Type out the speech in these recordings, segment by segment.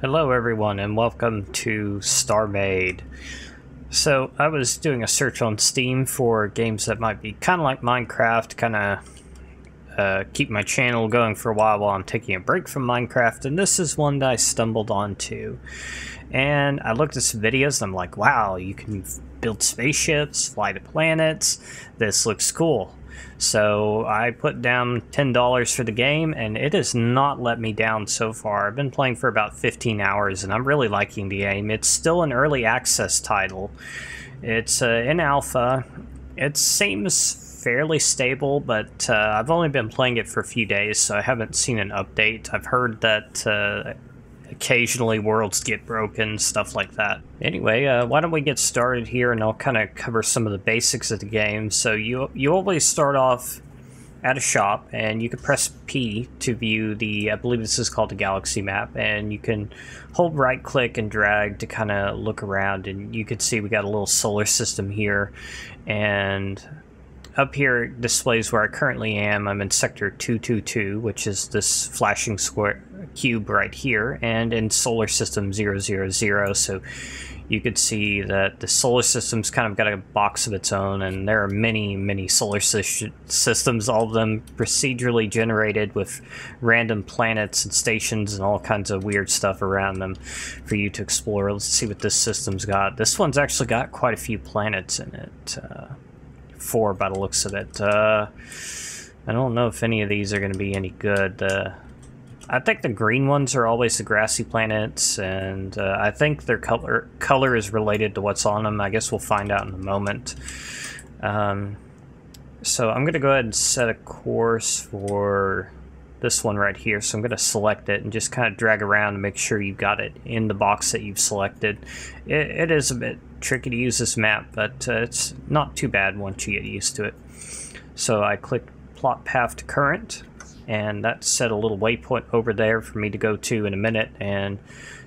Hello everyone and welcome to StarMade. So I was doing a search on Steam for games that might be kind of like Minecraft, kind of keep my channel going for a while I'm taking a break from Minecraft, and this is one that I stumbled onto. And I looked at some videos and I'm like, wow, you can build spaceships, fly to planets, this looks cool. So I put down $10 for the game, and it has not let me down so far. I've been playing for about 15 hours, and I'm really liking the game. It's still an early access title. It's in alpha. It seems fairly stable, but I've only been playing it for a few days, so I haven't seen an update. I've heard that occasionally worlds get broken, stuff like that. Anyway, why don't we get started here, and I'll kind of cover some of the basics of the game. So you always start off at a shop, and you can press P to view the, I believe this is called the galaxy map, and you can hold right click and drag to kind of look around, and you can see we got a little solar system here, and up here it displays where I currently am. I'm in sector 222, which is this flashing square cube right here, and in solar system 000, so you could see that the solar system's kind of got a box of its own, and there are many solar systems, all of them procedurally generated with random planets and stations and all kinds of weird stuff around them for you to explore. Let's see what this system's got. This one's actually got quite a few planets in it. 4 by the looks of it. I don't know if any of these are going to be any good. I think the green ones are always the grassy planets, and I think their color is related to what's on them. I guess we'll find out in a moment. So I'm going to go ahead and set a course for this one right here. So I'm going to select it and just kind of drag around and make sure you've got it in the box that you've selected. It is a bit tricky to use this map, but it's not too bad once you get used to it. So I click plot path to current, and that set a little waypoint over there for me to go to in a minute, and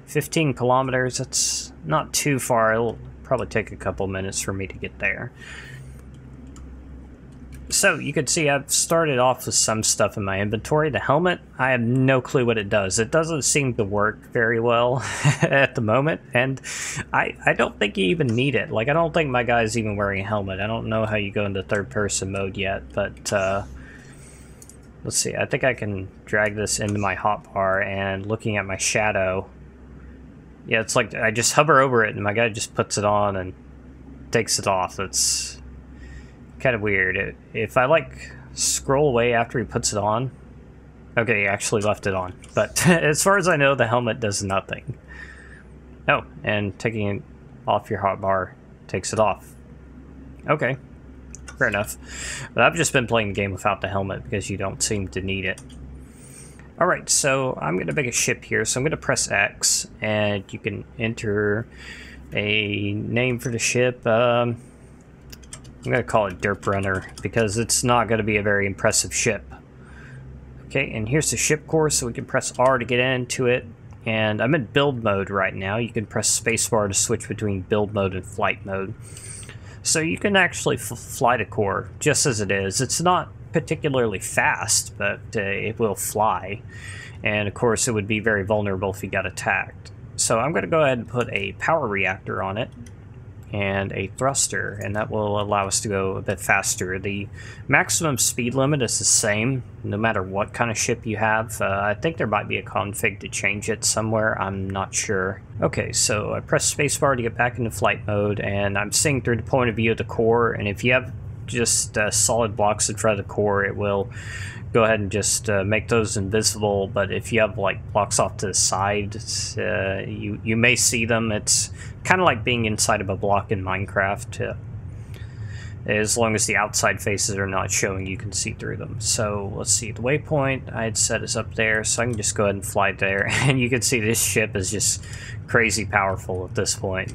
15 kilometers, that's not too far. It'll probably take a couple minutes for me to get there. So you can see I've started off with some stuff in my inventory. The helmet, I have no clue what it does. It doesn't seem to work very well at the moment, and I don't think you even need it. Like, I don't think my guy's even wearing a helmet. I don't know how you go into third person mode yet, but let's see. I think I can drag this into my hotbar, and looking at my shadow, yeah, it's like I just hover over it and my guy just puts it on and takes it off. It's kind of weird. If I like scroll away after he puts it on, okay, he actually left it on, but as far as I know, the helmet does nothing. Oh, and taking it off your hotbar takes it off. Okay, fair enough. But I've just been playing the game without the helmet because you don't seem to need it. Alright, so I'm going to make a ship here, so I'm going to press X, and you can enter a name for the ship. I'm going to call it Derp Runner because it's not going to be a very impressive ship. Okay, and here's the ship course, so we can press R to get into it. And I'm in build mode right now. You can press spacebar to switch between build mode and flight mode. So you can actually fly the core just as it is. It's not particularly fast, but it will fly. And of course, it would be very vulnerable if you got attacked. So I'm going to go ahead and put a power reactor on it and a thruster, and that will allow us to go a bit faster. The maximum speed limit is the same no matter what kind of ship you have. I think there might be a config to change it somewhere, I'm not sure. Okay, so I press spacebar to get back into flight mode, and I'm seeing through the point of view of the core, and if you have just solid blocks in front of the core, it will go ahead and just make those invisible. But if you have like blocks off to the side, you may see them. It's kind of like being inside of a block in Minecraft. As long as the outside faces are not showing, you can see through them. So let's see, the waypoint I had set is up there, so I can just go ahead and fly there, and you can see this ship is just crazy powerful at this point.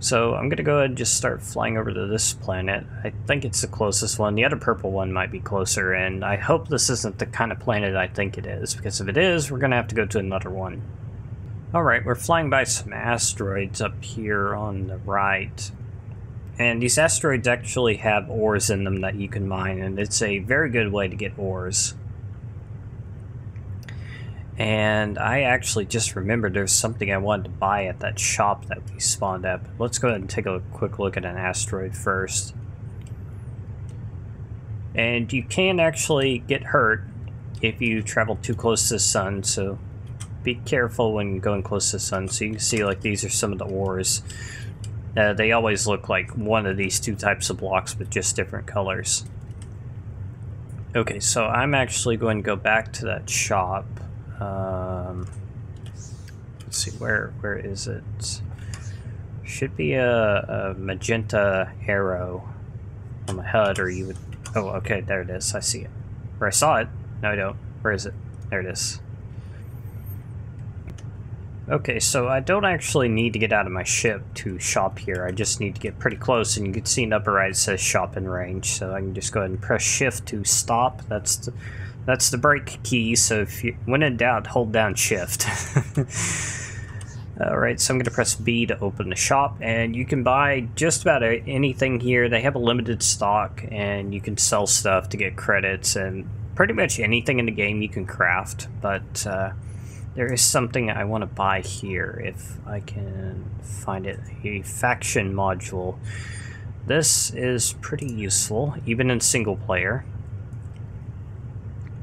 So I'm going to go ahead and just start flying over to this planet. I think it's the closest one. The other purple one might be closer, and I hope this isn't the kind of planet I think it is, because if it is, we're going to have to go to another one. Alright, we're flying by some asteroids up here on the right. And these asteroids actually have ores in them that you can mine, and it's a very good way to get ores. And I actually just remembered there's something I wanted to buy at that shop that we spawned at. Let's go ahead and take a quick look at an asteroid first. And you can actually get hurt if you travel too close to the sun, so be careful when going close to the sun. So you can see, like, these are some of the ores. They always look like one of these two types of blocks, but just different colors. Okay, so I'm actually going to go back to that shop. Let's see, where is it? Should be a magenta arrow on my HUD, or you would... Oh, okay, there it is. I see it. Or I saw it. No, I don't. Where is it? There it is. Okay, so I don't actually need to get out of my ship to shop here. I just need to get pretty close, and you can see in the upper right it says shop in range. So I can just go ahead and press shift to stop. That's the brake key, so if you, when in doubt, hold down shift. Alright, so I'm going to press B to open the shop, and you can buy just about anything here. They have a limited stock, and you can sell stuff to get credits, and pretty much anything in the game you can craft, but there is something I want to buy here, if I can find it. A faction module. This is pretty useful, even in single player.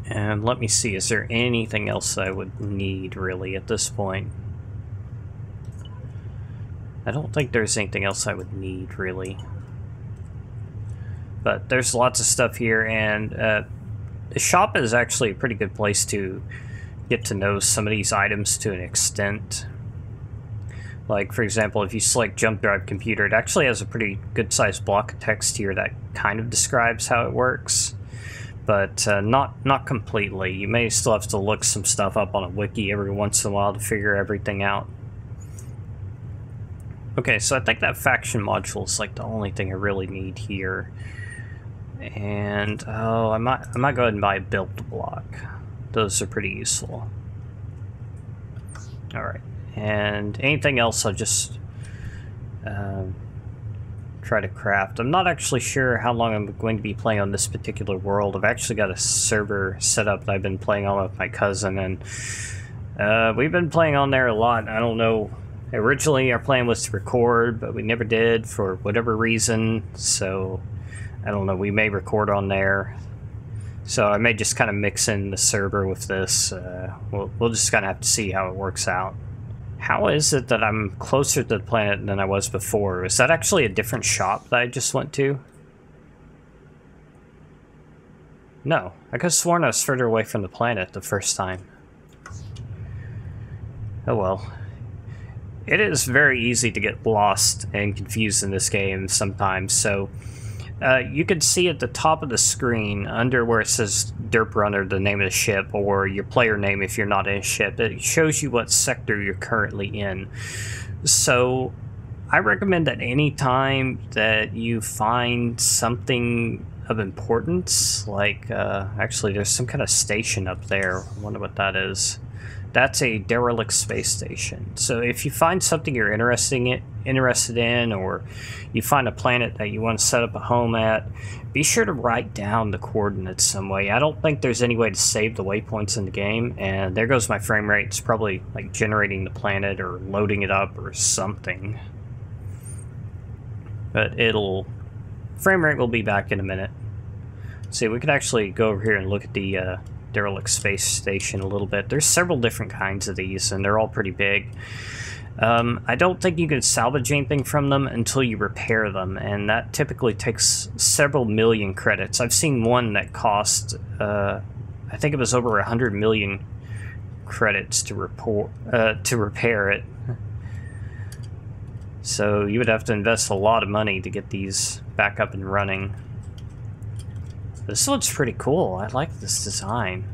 And let me see, is there anything else I would need, really, at this point? I don't think there's anything else I would need, really. But there's lots of stuff here, and the shop is actually a pretty good place to get to know some of these items to an extent. Like, for example, if you select jump drive computer, it actually has a pretty good-sized block of text here that kind of describes how it works. But not completely. You may still have to look some stuff up on a wiki every once in a while to figure everything out. Okay, so I think that faction module is like the only thing I really need here. And oh, I might go ahead and buy a build block. Those are pretty useful. All right, and anything else I'll just try to craft. I'm not actually sure how long I'm going to be playing on this particular world. I've actually got a server set up that I've been playing on with my cousin, and we've been playing on there a lot. I don't know. Originally, our plan was to record, but we never did for whatever reason. So, I don't know. We may record on there. So I may just kind of mix in the server with this. We'll just kind of have to see how it works out. How is it that I'm closer to the planet than I was before? Is that actually a different shop that I just went to? No, I could have sworn I was further away from the planet the first time. Oh well. It is very easy to get lost and confused in this game sometimes, so you can see at the top of the screen, under where it says Derp Runner, the name of the ship, or your player name if you're not in a ship, it shows you what sector you're currently in. So I recommend that any time that you find something of importance, like, actually there's some kind of station up there, I wonder what that is. That's a derelict space station. So if you find something you're interested in, or you find a planet that you want to set up a home at, be sure to write down the coordinates some way. I don't think there's any way to save the waypoints in the game, and there goes my frame rate. It's probably like generating the planet or loading it up or something. But frame rate will be back in a minute. See, we could actually go over here and look at the derelict space station a little bit. There's several different kinds of these, and they're all pretty big. I don't think you can salvage anything from them until you repair them, and that typically takes several million credits. I've seen one that cost, I think it was over 100 million credits to repair it. So you would have to invest a lot of money to get these back up and running. This looks pretty cool. I like this design.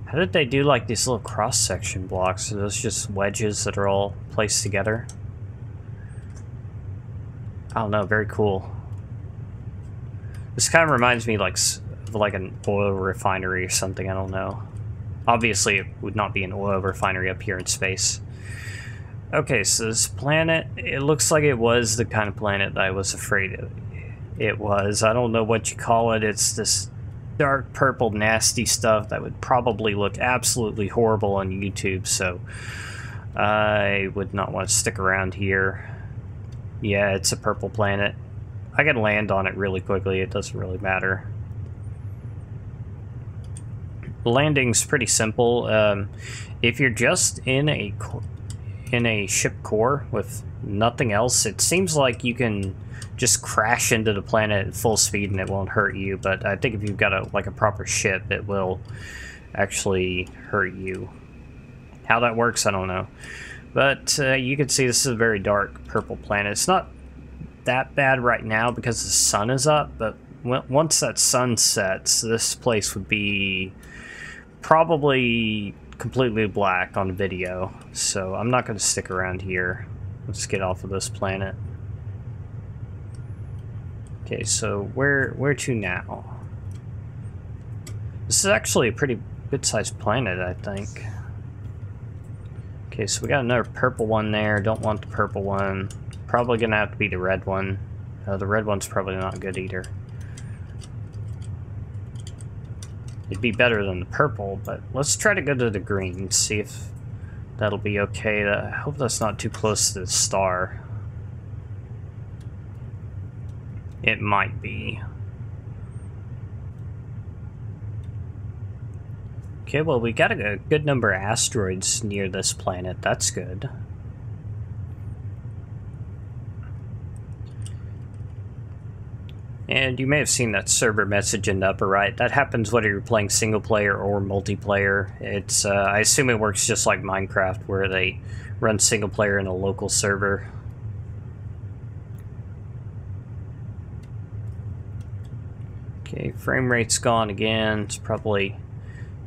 How did they do like these little cross-section blocks? Are those just wedges that are all placed together? I don't know, very cool. This kind of reminds me of like an oil refinery or something, I don't know. Obviously it would not be an oil refinery up here in space. Okay, so this planet, it looks like it was the kind of planet that I was afraid of. It was. I don't know what you call it. It's this dark purple nasty stuff that would probably look absolutely horrible on YouTube, so I would not want to stick around here. Yeah, it's a purple planet. I can land on it really quickly, it doesn't really matter. Landing's pretty simple. If you're just in a ship core with nothing else, it seems like you can just crash into the planet at full speed and it won't hurt you, but I think if you've got a proper ship, it will actually hurt you. How that works, I don't know. But you can see this is a very dark purple planet. It's not that bad right now because the sun is up, but once that sun sets, this place would be probably completely black on video. So I'm not going to stick around here. Let's get off of this planet. Okay, so where to now? This is actually a pretty good-sized planet, I think. Okay, so we got another purple one there. Don't want the purple one. Probably gonna have to be the red one. The red one's probably not good either. It'd be better than the purple, but let's try to go to the green, see if that'll be okay. I hope that's not too close to the star. It might be. Okay, well, we got a good number of asteroids near this planet. That's good. And you may have seen that server message in the upper right. That happens whether you're playing single player or multiplayer. It's I assume it works just like Minecraft, where they run single player in a local server. Okay, frame rate's gone again. It's probably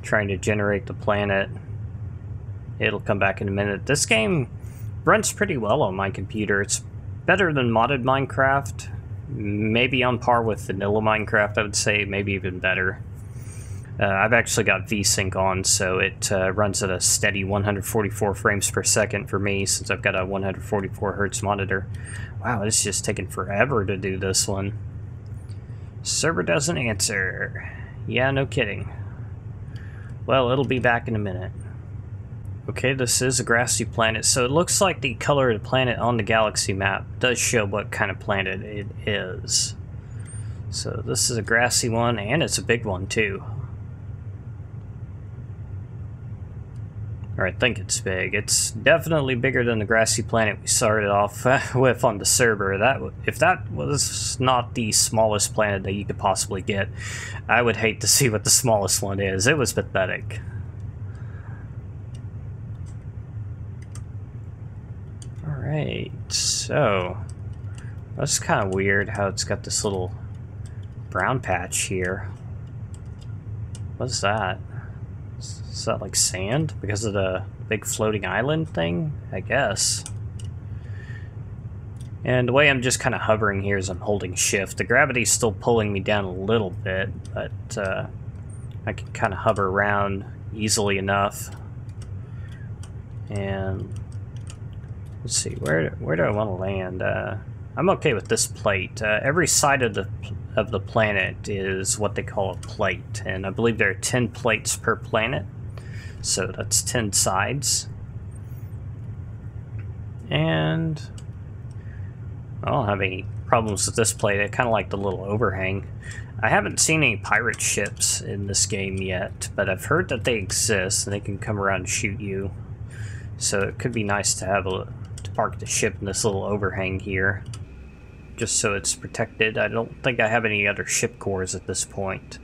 trying to generate the planet. It'll come back in a minute. This game runs pretty well on my computer. It's better than modded Minecraft. Maybe on par with vanilla Minecraft, I would say. Maybe even better. I've actually got VSync on, so it runs at a steady 144 frames per second for me, since I've got a 144 hertz monitor. Wow, it's just taking forever to do this one. Server doesn't answer. Yeah, no kidding. Well, it'll be back in a minute. Okay, this is a grassy planet, so it looks like the color of the planet on the galaxy map does show what kind of planet it is. So this is a grassy one, and it's a big one too. Or I think it's big. It's definitely bigger than the grassy planet we started off with on the server. If that was not the smallest planet that you could possibly get, I would hate to see what the smallest one is. It was pathetic. Alright, so that's kind of weird how it's got this little brown patch here. What's that? Is that like sand because of the big floating island thing? I guess. And the way I'm just kind of hovering here is I'm holding shift. The gravity's still pulling me down a little bit, but I can kind of hover around easily enough. And let's see, where do I want to land? I'm okay with this plate. Every side of the planet is what they call a plate, and I believe there are 10 plates per planet, so that's 10 sides. And I don't have any problems with this plate. I kind of like the little overhang. I haven't seen any pirate ships in this game yet, but I've heard that they exist and they can come around and shoot you. So it could be nice to have to park the ship in this little overhang here, just so it's protected. I don't think I have any other ship cores at this point.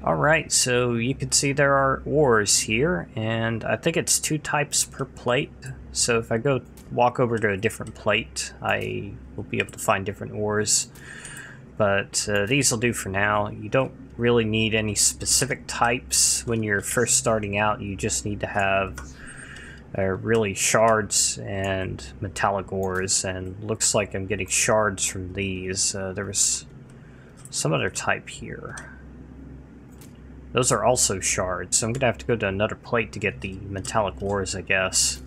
Alright, so you can see there are ores here, and I think it's 2 types per plate. So if I walk over to a different plate, I will be able to find different ores. But these will do for now. You don't really need any specific types when you're first starting out. You just need to have really shards and metallic ores, and looks like I'm getting shards from these. There was some other type here. Those are also shards, so I'm gonna have to go to another plate to get the metallic ores, I guess.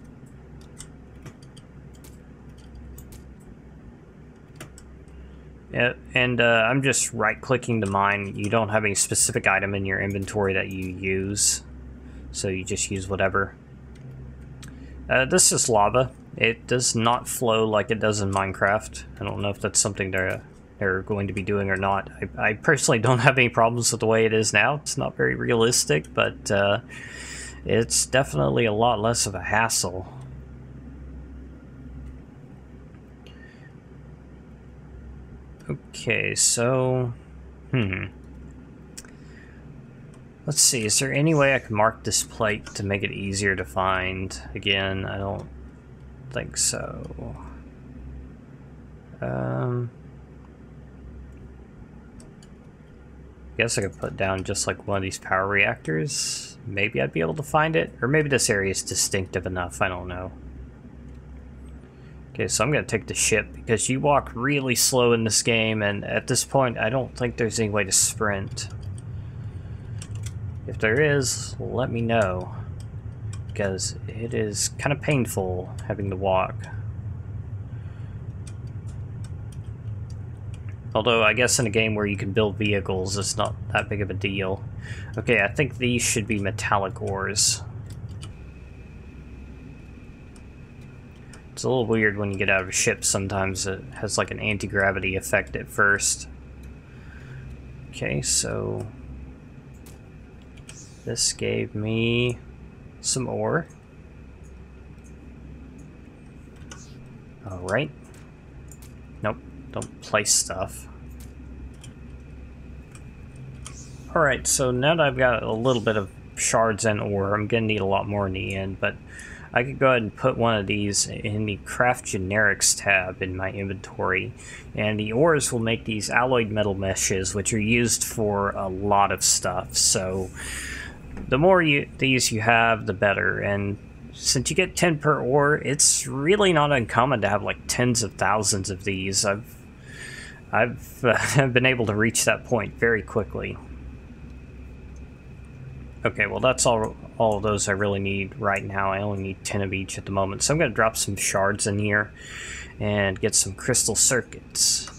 Yeah, and I'm just right-clicking to mine. You don't have any specific item in your inventory that you use, so you just use whatever. This is lava. It does not flow like it does in Minecraft. I don't know if that's something they're going to be doing or not. I personally don't have any problems with the way it is now. It's not very realistic, but it's definitely a lot less of a hassle. Okay, so... Let's see, is there any way I can mark this plate to make it easier to find? Again, I don't think so. Guess I could put down just like one of these power reactors. Maybe I'd be able to find it. Or maybe this area is distinctive enough, I don't know. Okay, so I'm going to take the ship because you walk really slow in this game, and at this point I don't think there's any way to sprint. If there is, let me know, because it is kind of painful having to walk. Although I guess in a game where you can build vehicles, it's not that big of a deal. Okay, I think these should be metallic ores. It's a little weird when you get out of a ship. Sometimes it has like an anti-gravity effect at first. Okay, so this gave me some ore. Alright. Nope, don't place stuff. Alright, so now that I've got a little bit of shards and ore, I'm gonna need a lot more in the end, but I could go ahead and put one of these in the Craft Generics tab in my inventory, and the ores will make these alloyed metal meshes, which are used for a lot of stuff. So the more these you have, the better. And since you get 10 per ore, it's really not uncommon to have like tens of thousands of these. I've been able to reach that point very quickly. Okay, well that's all of those I really need right now. I only need 10 of each at the moment. So I'm going to drop some shards in here and get some crystal circuits.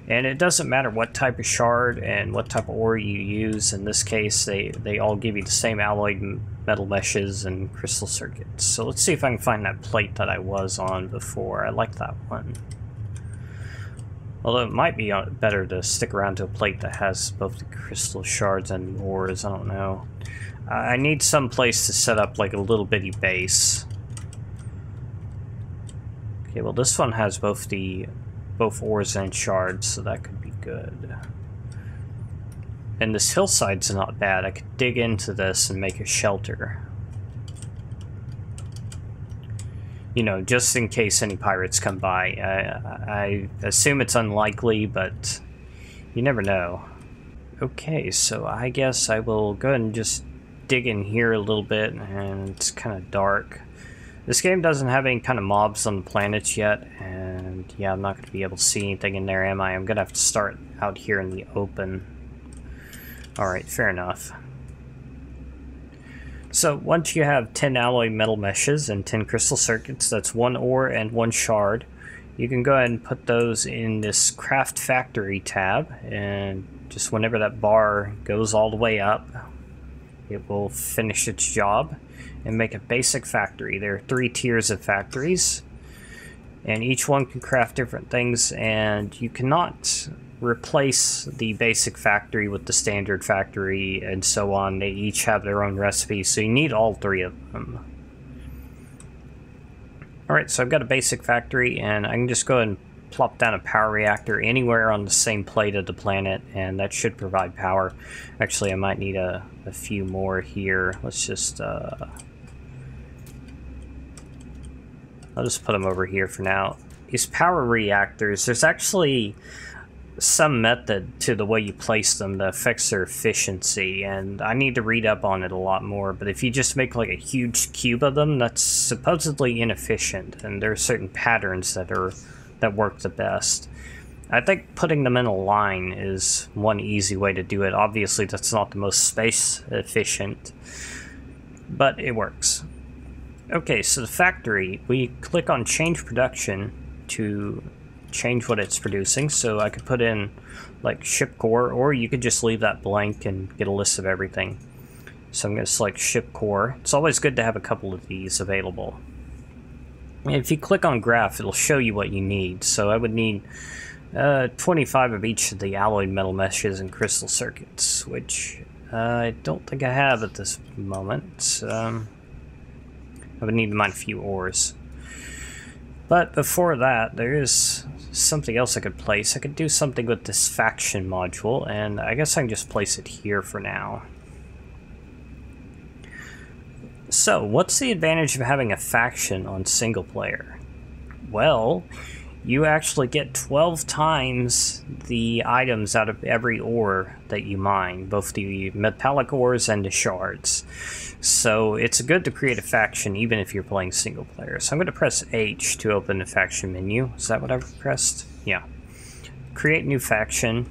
And it doesn't matter what type of shard and what type of ore you use. In this case, they all give you the same alloyed metal meshes and crystal circuits. So let's see if I can find that plate that I was on before. I like that one. Although it might be better to stick around to a plate that has both the crystal shards and ores. I don't know. I need some place to set up like a little bitty base. Okay, well this one has both ores and shards, so that could be good. And this hillside's not bad. I could dig into this and make a shelter. You know, just in case any pirates come by. I assume it's unlikely, but you never know. Okay, so I guess I will go ahead and just dig in here a little bit, and it's kind of dark. This game doesn't have any kind of mobs on the planets yet, and yeah, I'm not going to be able to see anything in there, am I? I'm going to have to start out here in the open. Alright, fair enough. So once you have 10 alloy metal meshes and 10 crystal circuits, that's 1 ore and 1 shard, you can go ahead and put those in this Craft Factory tab, and just whenever that bar goes all the way up, it will finish its job and make a basic factory. There are 3 tiers of factories, and each one can craft different things, and you cannot replace the basic factory with the standard factory and so on. They each have their own recipes, so you need all 3 of them. Alright, so I've got a basic factory, and I can just go ahead and plop down a power reactor anywhere on the same plate of the planet, and that should provide power. Actually, I might need a few more here. Let's just I'll just put them over here for now. These power reactors, there's actually some method to the way you place them that affects their efficiency, and I need to read up on it a lot more. But if you just make like a huge cube of them, that's supposedly inefficient, and there are certain patterns that work the best. I think putting them in a line is one easy way to do it. Obviously, that's not the most space efficient, but it works. Okay, so the factory, we click on Change Production to change what it's producing. So I could put in like ship core, or you could just leave that blank and get a list of everything. So I'm going to select ship core. It's always good to have a couple of these available. And if you click on graph, it'll show you what you need. So I would need 25 of each of the alloyed metal meshes and crystal circuits, which I don't think I have at this moment. I would need to mine a few ores. But before that, there is something else I could place. I could do something with this faction module, and I guess I can just place it here for now. So, what's the advantage of having a faction on single player? Well, you actually get 12 times the items out of every ore that you mine, both the metallic ores and the shards. So it's good to create a faction even if you're playing single player. So I'm going to press H to open the faction menu. Is that what I've pressed? Yeah. Create new faction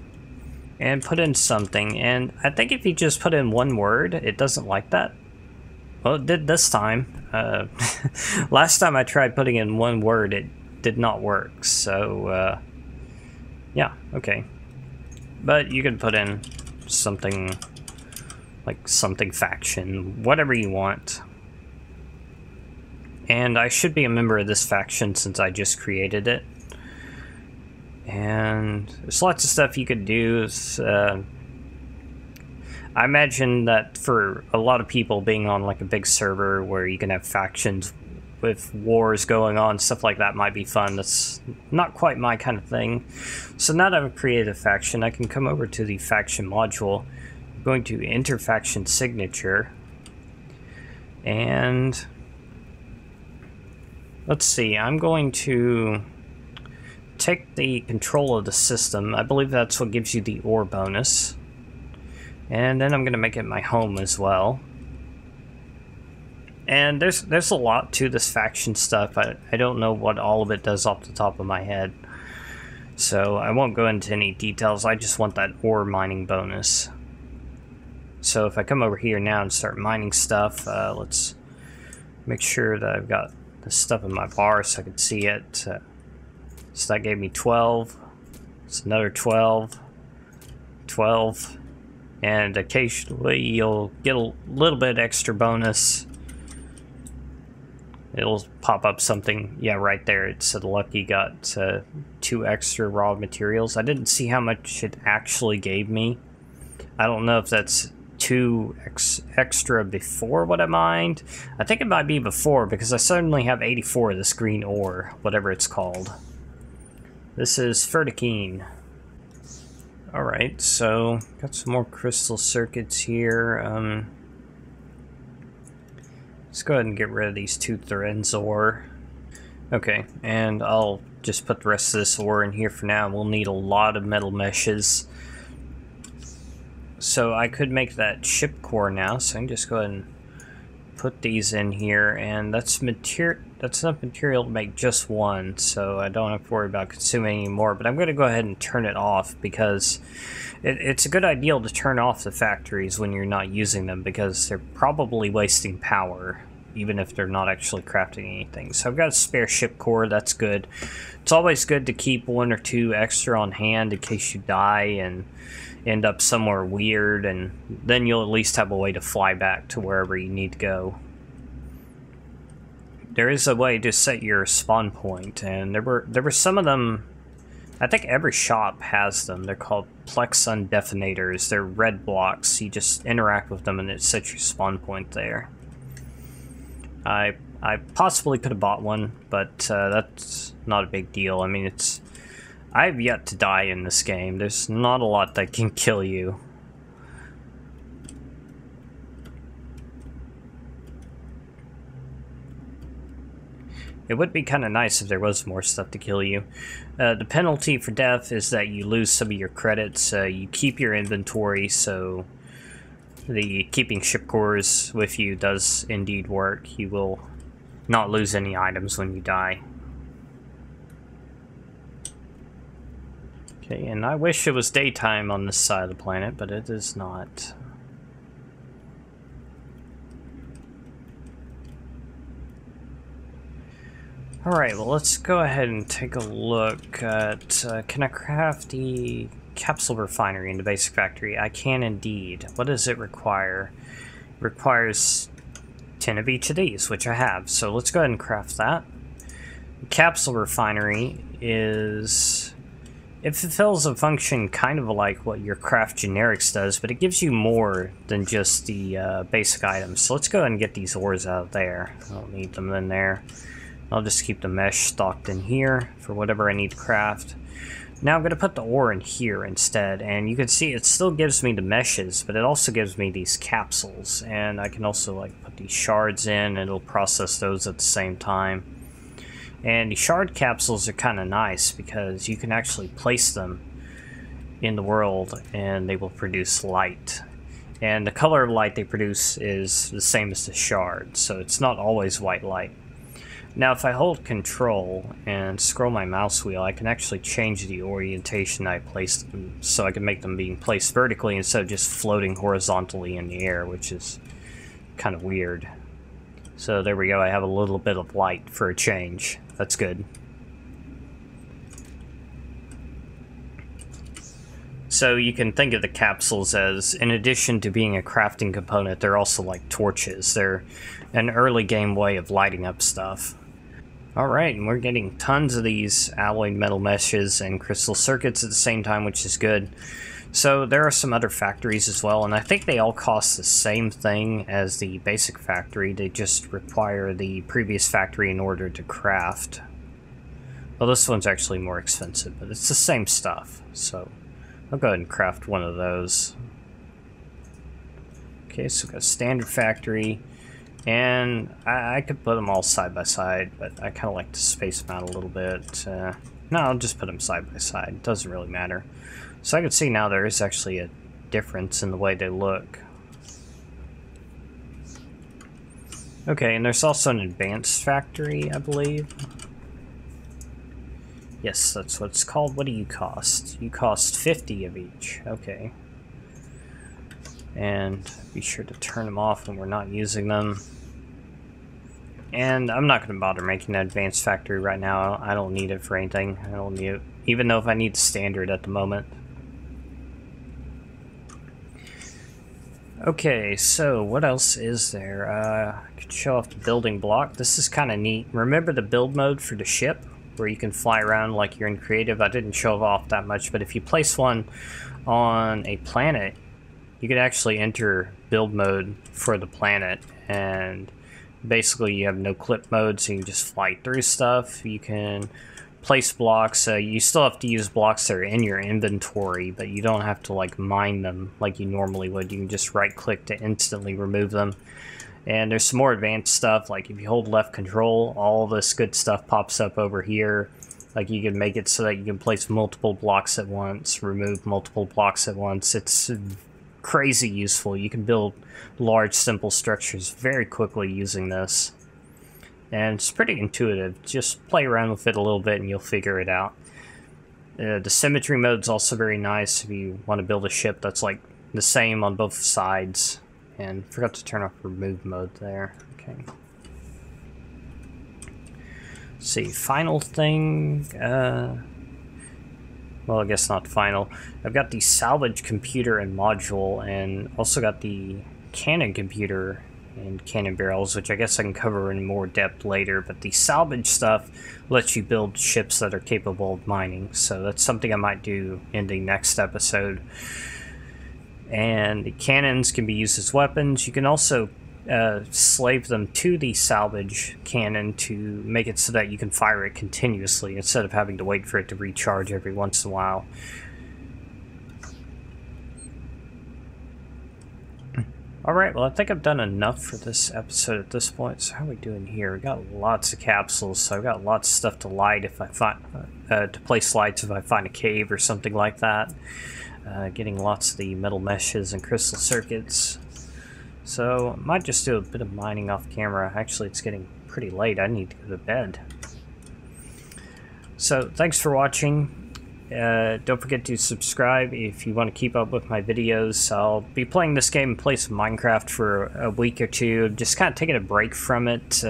and put in something. And I think if you just put in one word, it doesn't like that. Well, it did this time. Last time I tried putting in one word, it did not work. So, yeah, okay. But you can put in something like something faction, whatever you want. And I should be a member of this faction since I just created it. And there's lots of stuff you could do. I imagine that for a lot of people, being on like a big server where you can have factions with wars going on, stuff like that might be fun. That's not quite my kind of thing. So now that I've created a faction, I can come over to the faction module. I'm going to enter faction signature. And let's see, I'm going to take the control of the system. I believe that's what gives you the ore bonus. And then I'm going to make it my home as well. And there's a lot to this faction stuff. I don't know what all of it does off the top of my head. So I won't go into any details. I just want that ore mining bonus. So if I come over here now and start mining stuff, let's make sure that I've got the stuff in my bar so I can see it. So that gave me 12. It's another 12. 12. And occasionally you'll get a little bit extra bonus. It'll pop up something, yeah, right there. It said Lucky got 2 extra raw materials. I didn't see how much it actually gave me. I don't know if that's 2 extra before what I mined. I think it might be before because I suddenly have 84 of this green ore, whatever it's called. This is Fertikine. Alright, so got some more crystal circuits here. Let's go ahead and get rid of these 2 threads ore. Okay, and I'll just put the rest of this ore in here for now. We'll need a lot of metal meshes. So I could make that ship core now, so I can just go ahead and put these in here, and that's enough material to make just one, so I don't have to worry about consuming any more. But I'm going to go ahead and turn it off because it's a good idea to turn off the factories when you're not using them, because they're probably wasting power even if they're not actually crafting anything. So I've got a spare ship core. That's good. It's always good to keep 1 or 2 extra on hand in case you die and end up somewhere weird, and then you'll at least have a way to fly back to wherever you need to go. There is a way to set your spawn point, and there were some of them. I think every shop has them. They're called Plexon Definators. They're red blocks. You just interact with them and it sets your spawn point there. I possibly could have bought one, but that's not a big deal. I mean, I've yet to die in this game. There's not a lot that can kill you. It would be kind of nice if there was more stuff to kill you. The penalty for death is that you lose some of your credits. You keep your inventory, so the keeping ship cores with you does indeed work. You will not lose any items when you die. Okay, and I wish it was daytime on this side of the planet, but it is not. Alright, well let's go ahead and take a look at, can I craft the capsule refinery in the basic factory? I can indeed. What does it require? It requires 10 of each of these, which I have. So let's go ahead and craft that. The capsule refinery is... it fulfills a function kind of like what your craft generics does, but it gives you more than just the basic items. So let's go ahead and get these ores out of there. I don't need them in there. I'll just keep the mesh stocked in here for whatever I need to craft. Now I'm going to put the ore in here instead, and you can see it still gives me the meshes, but it also gives me these capsules, and I can also like put these shards in, and it'll process those at the same time. And the shard capsules are kind of nice because you can actually place them in the world and they will produce light. And the color of light they produce is the same as the shard, so it's not always white light. Now if I hold control and scroll my mouse wheel, I can actually change the orientation I place them, so I can make them being placed vertically instead of just floating horizontally in the air, which is kind of weird. So there we go, I have a little bit of light for a change. That's good. So you can think of the capsules as, in addition to being a crafting component, they're also like torches. They're an early game way of lighting up stuff. Alright, and we're getting tons of these alloyed metal meshes and crystal circuits at the same time, which is good. So there are some other factories as well, and I think they all cost the same thing as the basic factory. They just require the previous factory in order to craft. Well, this one's actually more expensive, but it's the same stuff. So I'll go ahead and craft one of those. Okay, so we've got a standard factory. And I could put them all side by side, but I kind of like to space them out a little bit. No, I'll just put them side by side. It doesn't really matter. So I can see now there is actually a difference in the way they look. Okay, and there's also an advanced factory, I believe. Yes, that's what it's called. What do you cost? You cost 50 of each. Okay. And be sure to turn them off when we're not using them. And I'm not going to bother making an advanced factory right now. I don't need it for anything. I don't need it, even though if I need the standard at the moment. Okay, so what else is there? I could show off the building block. This is kind of neat. Remember the build mode for the ship, where you can fly around like you're in creative? I didn't show it off that much, but if you place one on a planet, you could actually enter build mode for the planet, and basically you have no clip mode, so you can just fly through stuff. You can place blocks. You still have to use blocks that are in your inventory, but you don't have to like mine them like you normally would. You can just right click to instantly remove them. And there's some more advanced stuff, like if you hold left control, all this good stuff pops up over here. Like you can make it so that you can place multiple blocks at once, remove multiple blocks at once. It's crazy useful. You can build large simple structures very quickly using this, and it's pretty intuitive. Just play around with it a little bit and you'll figure it out. The symmetry mode is also very nice if you want to build a ship that's like the same on both sides. And forgot to turn off remove mode there. Okay, let's see, final thing, well, I guess not final. I've got the salvage computer and module, and also got the cannon computer and cannon barrels, which I guess I can cover in more depth later. But the salvage stuff lets you build ships that are capable of mining, so that's something I might do in the next episode. And the cannons can be used as weapons. You can also slave them to the salvage cannon to make it so that you can fire it continuously instead of having to wait for it to recharge every once in a while. Alright, well I think I've done enough for this episode at this point. So how are we doing here? We got lots of capsules, so I've got lots of stuff to light if I find, to place lights if I find a cave or something like that. Getting lots of the metal meshes and crystal circuits. So I might just do a bit of mining off camera. Actually, it's getting pretty late. I need to go to bed. So thanks for watching. Don't forget to subscribe if you want to keep up with my videos. I'll be playing this game and play some Minecraft for a week or two. Just kind of taking a break from it.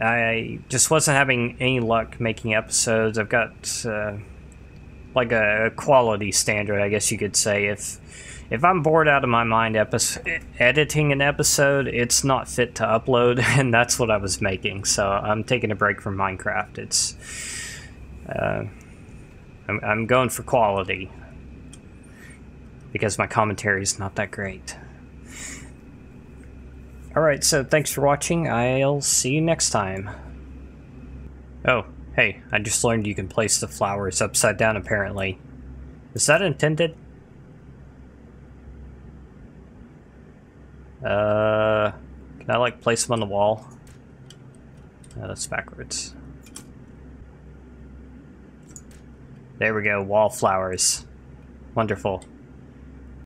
I just wasn't having any luck making episodes. I've got like a quality standard, I guess you could say. If I'm bored out of my mind editing an episode, it's not fit to upload, and that's what I was making. So I'm taking a break from Minecraft. It's I'm going for quality because my commentary is not that great. Alright, so thanks for watching. I'll see you next time. Oh, hey, I just learned you can place the flowers upside down, apparently. Is that intended? Can I, like, place them on the wall? No, that's backwards. There we go, wallflowers. Wonderful.